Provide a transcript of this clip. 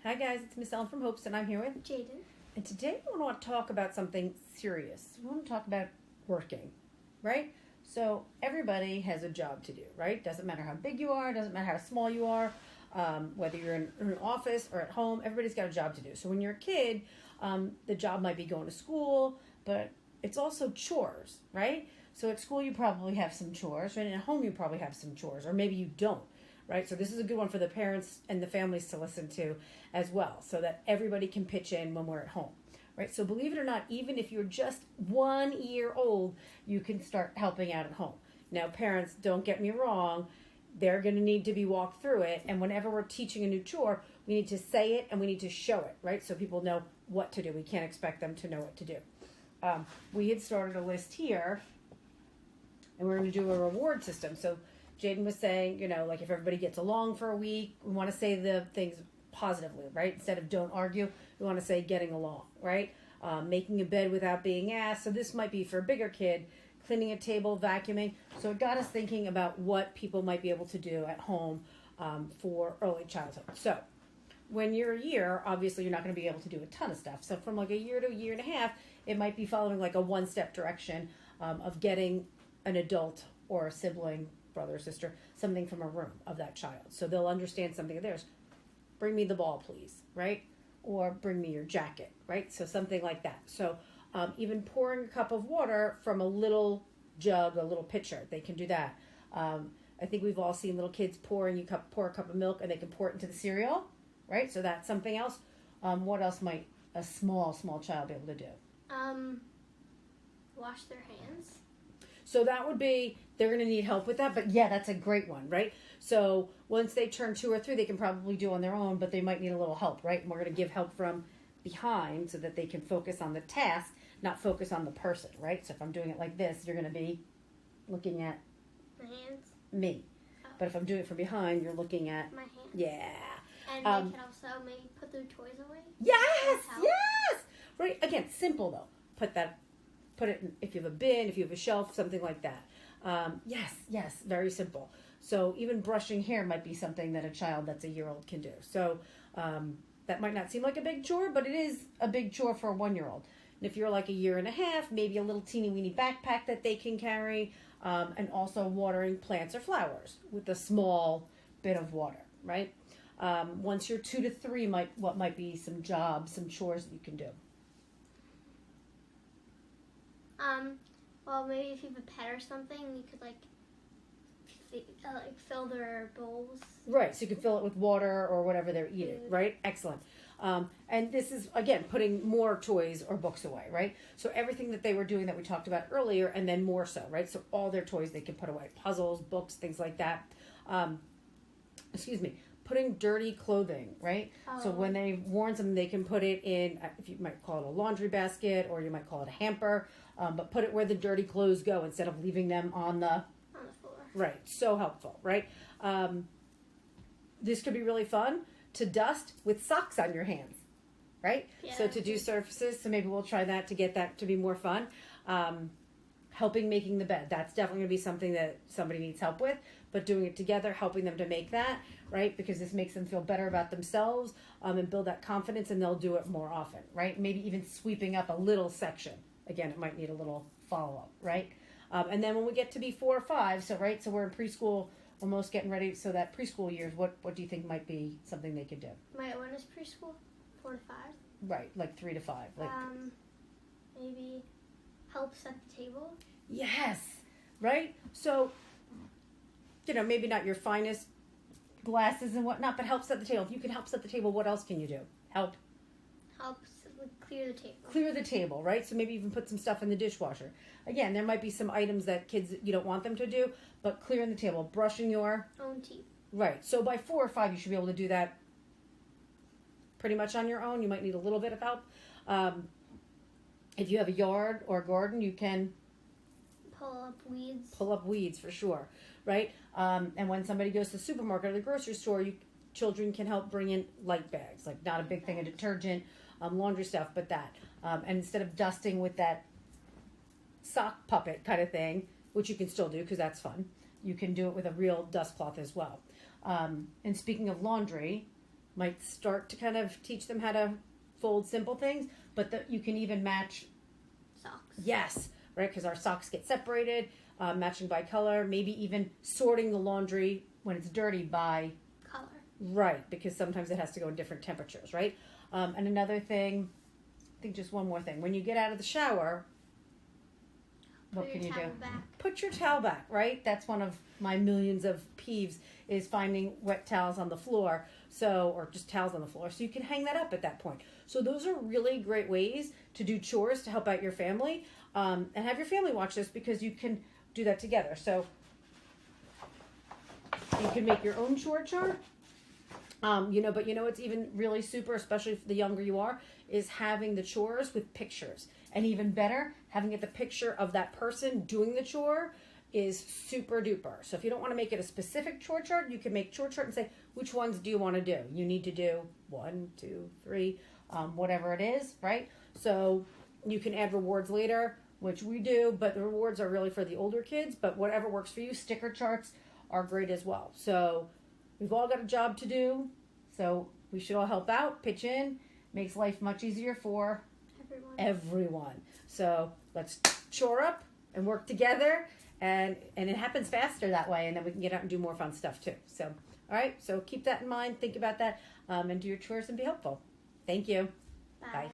Hi guys, it's Miss Ellen from Hopes, and I'm here with Jaden. And today we want to talk about something serious. We want to talk about working, right? So everybody has a job to do, right? Doesn't matter how big you are, doesn't matter how small you are, whether you're in an office or at home, everybody's got a job to do. So when you're a kid, the job might be going to school, but it's also chores, right? So at school you probably have some chores, right? And at home you probably have some chores, or maybe you don't. Right, so this is a good one for the parents and the families to listen to as well, so that everybody can pitch in when we're at home. Right, so believe it or not, even if you're just 1 year old, you can start helping out at home. Now, parents, don't get me wrong, they're going to need to be walked through it, and whenever we're teaching a new chore, we need to say it and we need to show it, right, so people know what to do. We can't expect them to know what to do. We had started a list here, and we're going to do a reward system. So Jaden was saying, like if everybody gets along for a week, we want to say the things positively, right? Instead of don't argue, we want to say getting along, right? Making a bed without being asked. So this might be for a bigger kid, cleaning a table, vacuuming. So it got us thinking about what people might be able to do at home for early childhood. So when you're a year, obviously you're not going to be able to do a ton of stuff. So from like a year to a year and a half, it might be following like a one-step direction of getting an adult or a sibling, brother or sister, something from a room of that child. So they'll understand something of theirs. Bring me the ball, please, right? Or bring me your jacket, right? So something like that. So even pouring a cup of water from a little jug, a little pitcher, they can do that. I think we've all seen little kids pour a cup of milk and they can pour it into the cereal, right? So that's something else. What else might a small child be able to do? Wash their hands. So that would be, they're going to need help with that. But yeah, that's a great one, right? So once they turn 2 or 3, they can probably do on their own, but they might need a little help, right? And we're going to give help from behind so that they can focus on the task, not focus on the person, right? So if I'm doing it like this, you're going to be looking at my hands. Me. Oh. But if I'm doing it from behind, you're looking at my hands. Yeah. And they can also maybe put their toys away. Yes. Right. Again, simple though. Put it in, if you have a bin, if you have a shelf, something like that. Yes, very simple. So even brushing hair might be something that a child that's a year-old can do. So that might not seem like a big chore, but it is a big chore for a 1-year-old. And if you're like a year and a half, maybe a little teeny weeny backpack that they can carry, and also watering plants or flowers with a small bit of water, right? Once you're 2 to 3, what might be some jobs, some chores that you can do. Well, maybe if you have a pet or something, you could fill their bowls. Right, so you can fill it with water or whatever they're eating, right? Excellent. And this is, again, putting more toys or books away, right? So everything that they were doing that we talked about earlier, and then more so, right? So all their toys they can put away. Puzzles, books, things like that. Putting dirty clothing, right? Oh. So when they've worn something, they can put it in, if you might call it a laundry basket, or you might call it a hamper, but put it where the dirty clothes go instead of leaving them on the floor. Right, so helpful, right? This could be really fun to dust with socks on your hands, right? Yeah. So to do surfaces, so maybe we'll try that to get that to be more fun. Helping making the bed, that's definitely going to be something that somebody needs help with, but doing it together, helping them to make that, right? Because this makes them feel better about themselves and build that confidence, and they'll do it more often, right? Maybe even sweeping up a little section. Again, it might need a little follow-up, right? And then when we get to be 4 or 5, so we're in preschool, almost getting ready, so that preschool years, what do you think might be something they could do? When is preschool? 4 to 5? Right, like 3 to 5. Like, maybe help set the table. Yes, right? So, maybe not your finest glasses and whatnot, but help set the table. If you can help set the table, what else can you do? Help clear the table. Clear the table, right? So maybe even put some stuff in the dishwasher. Again, there might be some items that kids, you don't want them to do, but clearing the table, brushing your own teeth. Right. So by 4 or 5, you should be able to do that pretty much on your own. You might need a little bit of help. If you have a yard or a garden, you can pull up weeds for sure, right? And when somebody goes to the supermarket or the grocery store, children can help bring in light bags, like not a big thing of detergent, laundry stuff, but that. And instead of dusting with that sock puppet kind of thing, which you can still do because that's fun, you can do it with a real dust cloth as well. And speaking of laundry, might start to kind of teach them how to fold simple things, but you can even match. Socks. Yes, right, because our socks get separated, matching by color, maybe even sorting the laundry when it's dirty by Color. right, because sometimes it has to go in different temperatures, right? And another thing, I think just one more thing. When you get out of the shower, what can you do? Back. Put your towel back, right? That's one of my millions of peeves is finding wet towels on the floor, or just towels on the floor. So you can hang that up at that point. So those are really great ways to do chores to help out your family, and have your family watch this because you can do that together. So you can make your own chore chart. But it's even really super, especially if the younger you are, is having the chores with pictures. And even better, having it the picture of that person doing the chore is super duper. So if you don't want to make it a specific chore chart, you can make chore chart and say, which ones do you want to do? You need to do 1, 2, 3, whatever it is, right? So you can add rewards later, which we do, but the rewards are really for the older kids, but whatever works for you. Sticker charts are great as well. So we've all got a job to do, so we should all help out, pitch in, makes life much easier for everyone. So let's chore up and work together, and it happens faster that way, and then we can get out and do more fun stuff too. So, all right, so keep that in mind, think about that, and do your chores and be helpful. Thank you. Bye. Bye.